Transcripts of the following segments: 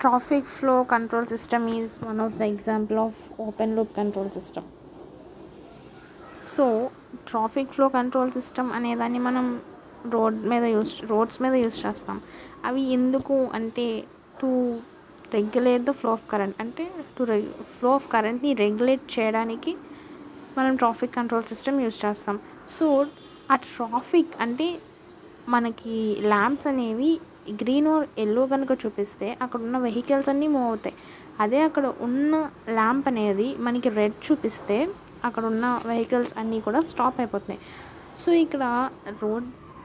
Traffic flow control system is one of the example of open loop control system. So traffic flow control system అనేదాన్ని మనం roads మీద use చేస్తాం. అవి ఎందుకు అంటే to regulate the flow of current, అంటే flow of కరెంట్ని regulate చేయడానికి మనం ట్రాఫిక్ కంట్రోల్ సిస్టమ్ యూస్ చేస్తాం. సో ఆ ట్రాఫిక్ అంటే మనకి ల్యాంప్స్ అనేవి గ్రీన్ ఆర్ ఎల్లో కనుక చూపిస్తే అక్కడ ఉన్న వెహికల్స్ అన్నీ మూవ్ అవుతాయి. అదే అక్కడ ఉన్న ల్యాంప్ అనేది మనకి రెడ్ చూపిస్తే అక్కడ ఉన్న వెహికల్స్ అన్నీ కూడా స్టాప్ అయిపోతున్నాయి. సో ఇక్కడ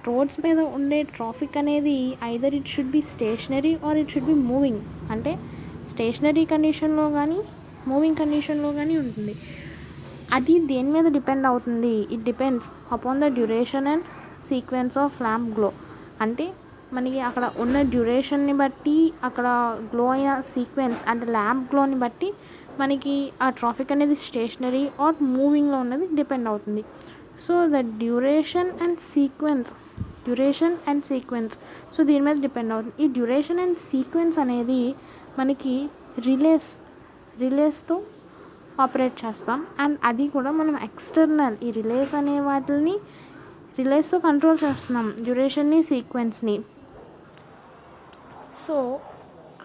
రోడ్స్ మీద ఉండే ట్రాఫిక్ అనేది either it should be stationary or it should be moving. అంటే స్టేషనరీ కండిషన్లో కానీ మూవింగ్ కండిషన్లో కానీ ఉంటుంది. అది దేని మీద డిపెండ్ అవుతుంది? It depends upon the duration and sequence of lamp glow. అంటే మనకి అక్కడ ఉన్న డ్యూరేషన్ని బట్టి, అక్కడ గ్లో అయిన సీక్వెన్స్ అంటే ల్యాంప్ గ్లోని బట్టి మనకి ఆ ట్రాఫిక్ అనేది స్టేషనరీ ఆర్ మూవింగ్లో ఉన్నది డిపెండ్ అవుతుంది. So the duration and sequence so దీని మీద డిపెండ్ అవుతుంది. ఈ డ్యూరేషన్ అండ్ సీక్వెన్స్ అనేది మనకి రిలేస్తో ఆపరేట్ చేస్తాం. అండ్ అది కూడా మనం ఎక్స్టర్నల్ ఈ రిలేస్ అనే వాటిని రిలేస్తో కంట్రోల్ చేస్తున్నాం, డ్యూరేషన్ని సీక్వెన్స్ని. సో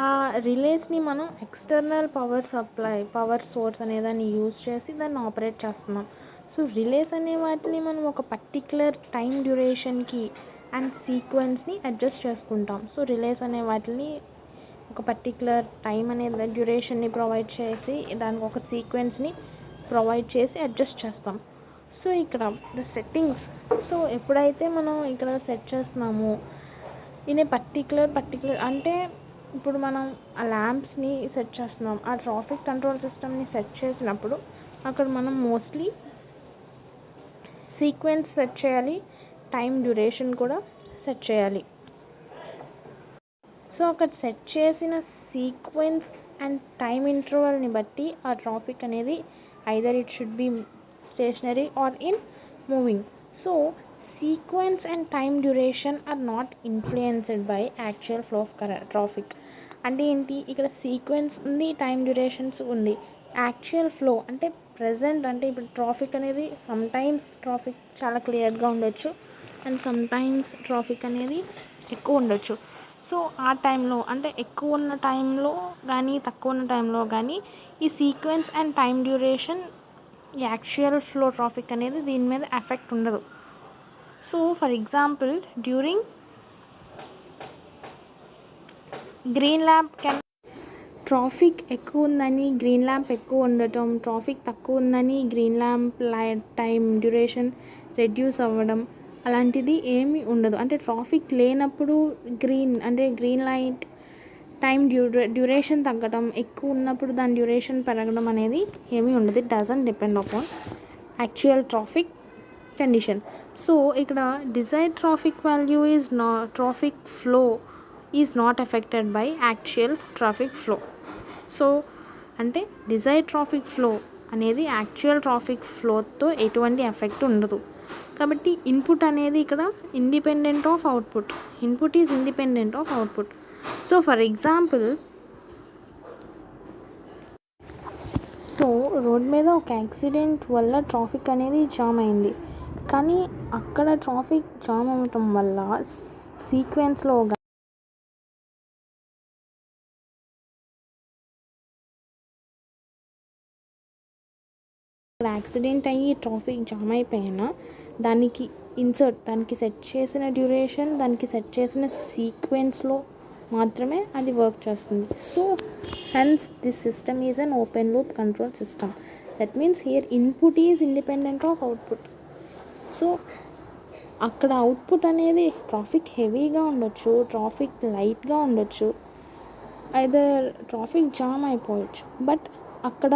ఆ రిలేస్ని మనం ఎక్స్టర్నల్ పవర్ సోర్స్ అనేదాన్ని యూజ్ చేసి దాన్ని ఆపరేట్ చేస్తున్నాం. సో రిలేస్ అనే వాటిని మనం ఒక పర్టిక్యులర్ టైం డ్యూరేషన్కి అండ్ సీక్వెన్స్ని అడ్జస్ట్ చేసుకుంటాం. సో రిలేస్ అనే వాటిని ఒక పర్టిక్యులర్ టైం అనే డ్యూరేషన్ని ప్రొవైడ్ చేసి దానికి ఒక సీక్వెన్స్ని ప్రొవైడ్ చేసి అడ్జస్ట్ చేస్తాం. సో ఇక్కడ ద సెట్టింగ్స్, సో ఎప్పుడైతే మనం ఇక్కడ సెట్ చేస్తున్నామో ఇన్ ఏ పర్టిక్యులర్ అంటే ఇప్పుడు మనం ఆ ల్యాంప్స్ని సెట్ చేస్తున్నాం, ఆ ట్రాఫిక్ కంట్రోల్ సిస్టమ్ని సెట్ చేసినప్పుడు అక్కడ మనం మోస్ట్లీ సీక్వెన్స్ సెట్ చేయాలి, టైం డ్యూరేషన్ కూడా సెట్ చేయాలి. సో అక్కడ సెట్ చేసిన సీక్వెన్స్ అండ్ టైం ఇంటర్వల్ని బట్టి ఆ ట్రాఫిక్ అనేది either it should be stationary or in moving. So sequence and time duration are not influenced by actual flow of traffic. అంటే ఏంటి, ఇక్కడ సీక్వెన్స్ ఉంది, టైం డ్యూరేషన్స్ ఉంది. యాక్చువల్ ఫ్లో అంటే ప్రజెంట్, అంటే ఇప్పుడు ట్రాఫిక్ అనేది సమ్టైమ్స్ ట్రాఫిక్ చాలా క్లియర్గా ఉండొచ్చు అండ్ సమ్టైమ్స్ ట్రాఫిక్ అనేది ఎక్కువ ఉండొచ్చు. సో ఆ టైంలో అంటే ఎక్కువ ఉన్న టైంలో కానీ తక్కువ ఉన్న టైంలో కానీ ఈ సీక్వెన్స్ అండ్ టైం డ్యూరేషన్, ఈ యాక్చువల్ ఫ్లో ట్రాఫిక్ అనేది దీని మీద ఎఫెక్ట్ ఉండదు. So for example, during green lamp traffic ఎక్కువ ఉందని గ్రీన్ ల్యాంప్ ఎక్కువ ఉండటం, ట్రాఫిక్ తక్కువ ఉందని green lamp time duration reduce అవ్వడం అలాంటిది ఏమీ ఉండదు. అంటే ట్రాఫిక్ లేనప్పుడు గ్రీన్ లైట్ టైం డ్యూరేషన్ తగ్గడం, ఎక్కువ ఉన్నప్పుడు దాని డ్యూరేషన్ పెరగడం అనేది ఏమీ ఉండదు. It doesn't depend upon actual traffic condition. So ఇక్కడ desired traffic value is not, traffic flow is not affected by actual traffic flow. So అంటే desired traffic flow అనేది యాక్చువల్ ట్రాఫిక్ ఫ్లోతో ఎటువంటి ఎఫెక్ట్ ఉండదు. కాబట్టి ఇన్పుట్ అనేది ఇక్కడ independent of output. Input is independent of output. So for example, so road మీద ఒక accident వల్ల ట్రాఫిక్ అనేది జామ్ అయింది. కానీ అక్కడ ట్రాఫిక్ జామ్ అవ్వటం వల్ల సీక్వెన్స్లో యాక్సిడెంట్ అయ్యి ట్రాఫిక్ జామ్ అయిపోయినా దానికి సెట్ చేసిన డ్యూరేషన్, దానికి సెట్ చేసిన సీక్వెన్స్లో మాత్రమే అది వర్క్ చేస్తుంది. So hence this system is an open loop control system. That means here input is independent of output. So అక్కడ అవుట్పుట్ అనేది ట్రాఫిక్ హెవీగా ఉండొచ్చు, ట్రాఫిక్ లైట్గా ఉండొచ్చు, ఐదర్ ట్రాఫిక్ జామ్ అయిపోవచ్చు. బట్ అక్కడ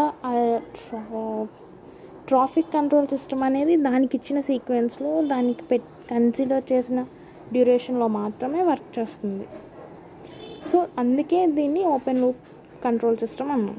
ట్రాఫిక్ కంట్రోల్ సిస్టమ్ అనేది దానికి ఇచ్చిన సీక్వెన్స్లో దానికి కన్సిడర్ చేసిన డ్యూరేషన్లో మాత్రమే వర్క్ చేస్తుంది. సో అందుకే దీన్ని ఓపెన్ లూప్ కంట్రోల్ సిస్టమ్ అన్నాం.